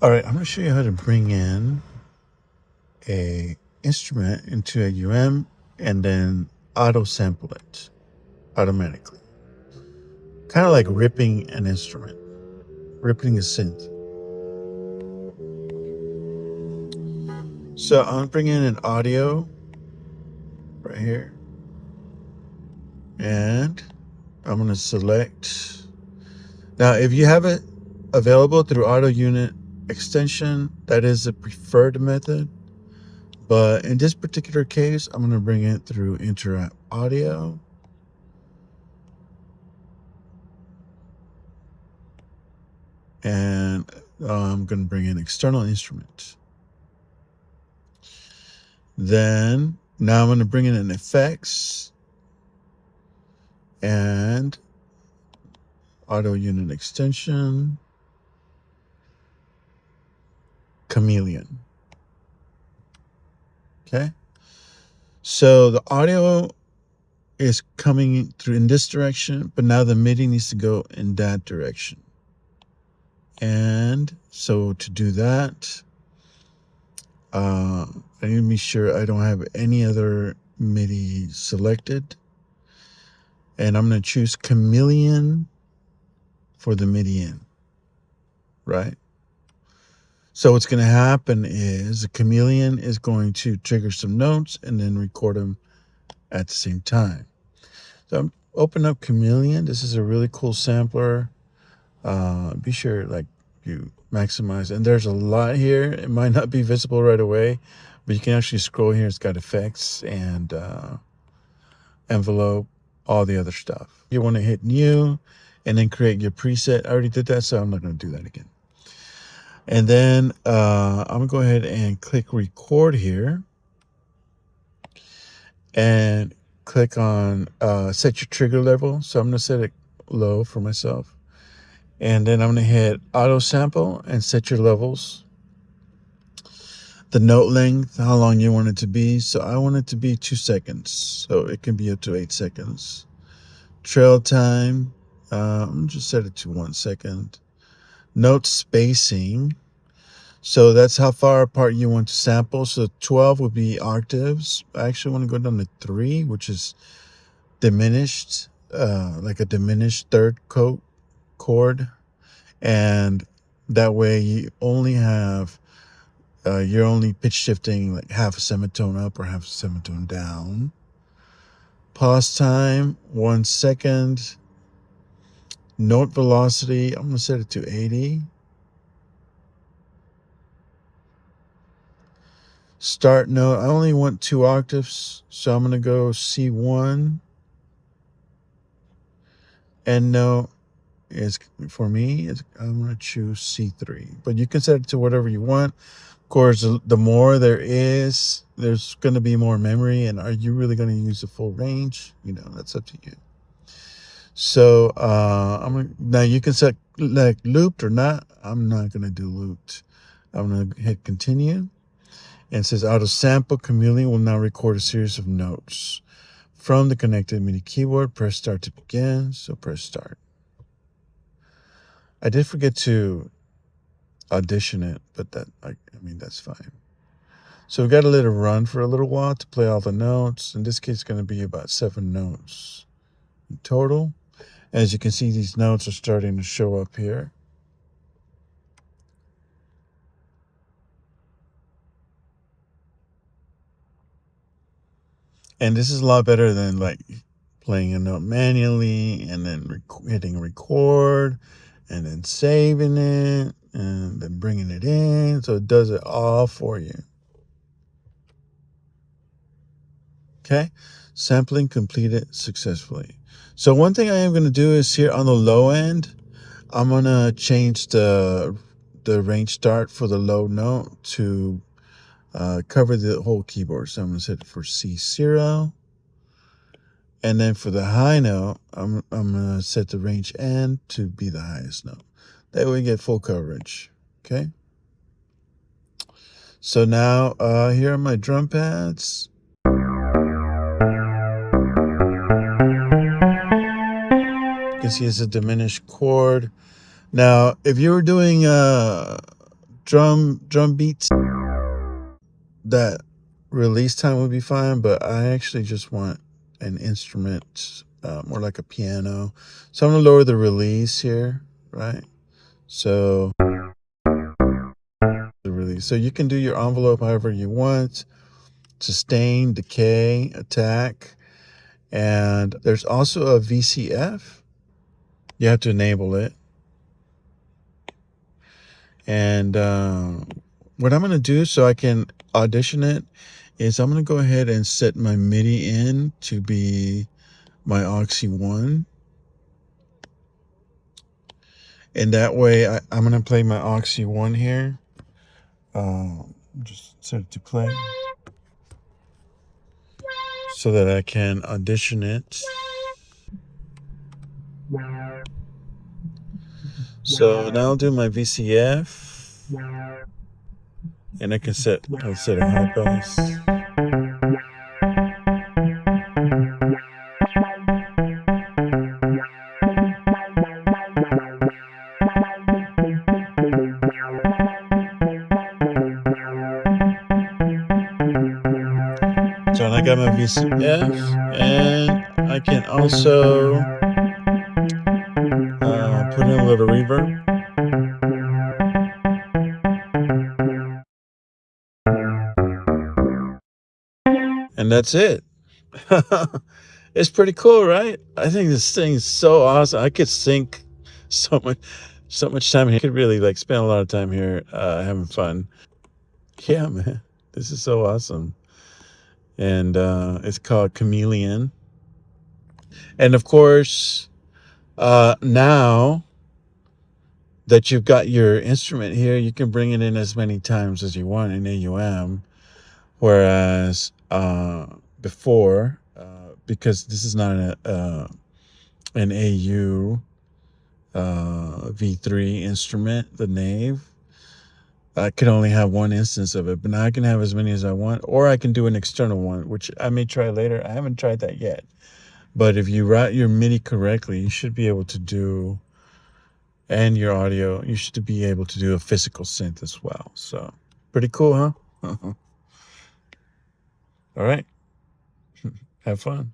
All right, I'm going to show you how to bring in a instrument into a UM and then auto sample it automatically. Kind of like ripping an instrument, ripping a synth. So I'm bringing in an audio right here, and I'm going to select. Now, if you have it available through auto unit extension, that is a preferred method. But in this particular case, I'm going to bring it through Interact Audio. And I'm going to bring in external instruments. Then now I'm going to bring in an effects and auto unit extension, Chameleon. Okay. So the audio is coming through in this direction, but now the MIDI needs to go in that direction. And so to do that, I need to be sure I don't have any other MIDI selected. And I'm going to choose Chameleon for the MIDI in, right? So what's going to happen is the Chameleon is going to trigger some notes and then record them at the same time. So I'm open up Chameleon. This is a really cool sampler. Be sure like you maximize, and there's a lot here. It might not be visible right away, but you can actually scroll here. It's got effects and envelope, all the other stuff. You want to hit new and then create your preset. I already did that, so I'm not going to do that again. And then I'm going to go ahead and click record here and click on set your trigger level. So I'm going to set it low for myself. And then I'm going to hit auto sample and set your levels. The note length, how long you want it to be. So I want it to be 2 seconds. So it can be up to 8 seconds. Trail time, I'm just set it to 1 second. Note spacing. So that's how far apart you want to sample. So 12 would be octaves. I actually want to go down to 3, which is diminished, like a diminished third chord. And that way you only have, you're only pitch shifting like half a semitone up or half a semitone down. Pause time, 1 second. Note velocity, I'm going to set it to 80. Start note, I only want 2 octaves, so I'm going to go C1. End note is, for me, I'm going to choose C3. But you can set it to whatever you want. Of course, the more there is, there's going to be more memory. And are you really going to use the full range? You know, that's up to you. So now you can set like looped or not. I'm not going to do looped. I'm going to hit continue. And it says auto sample Chameleon will now record a series of notes from the connected MIDI keyboard. Press start to begin. So press start. I did forget to audition it, but I mean, that's fine. So we got to let it run for a little while to play all the notes. In this case, it's going to be about 7 notes in total. As you can see, these notes are starting to show up here. And this is a lot better than like playing a note manually and then hitting record and then saving it and then bringing it in. So it does it all for you. Okay, sampling completed successfully. So one thing I am going to do is here on the low end, I'm going to change the range start for the low note to cover the whole keyboard. So I'm going to set it for C0. And then for the high note, I'm going to set the range end to be the highest note. That way we get full coverage. Okay. So now here are my drum pads. You can see it's a diminished chord. Now, if you were doing drum beats, that release time would be fine, but I actually just want an instrument, more like a piano. So I'm gonna lower the release here, right? So the release. So you can do your envelope however you want. Sustain, decay, attack, and there's also a VCF. You have to enable it. And what I'm gonna do so I can audition it is I'm gonna go ahead and set my MIDI in to be my Oxy 1. And that way I'm gonna play my Oxy 1 here. Just set it to play so that I can audition it. So now I'll do my VCF, and I'll set a high pass. So I got my VCF, and I can also put in a little reverb. And that's it. It's pretty cool, right? I think this thing is so awesome. I could sink so much time here. I could really like spend a lot of time here having fun. Yeah, man. This is so awesome. And it's called Chameleon. And of course, now that you've got your instrument here, you can bring it in as many times as you want in AUM. Whereas before, because this is not an AU V3 instrument, the Nave, I could only have one instance of it. But now I can have as many as I want, or I can do an external one, which I may try later. I haven't tried that yet. But if you route your MIDI correctly, you should be able to do, and your audio, you should be able to do a physical synth as well. So pretty cool, huh? All right. Have fun.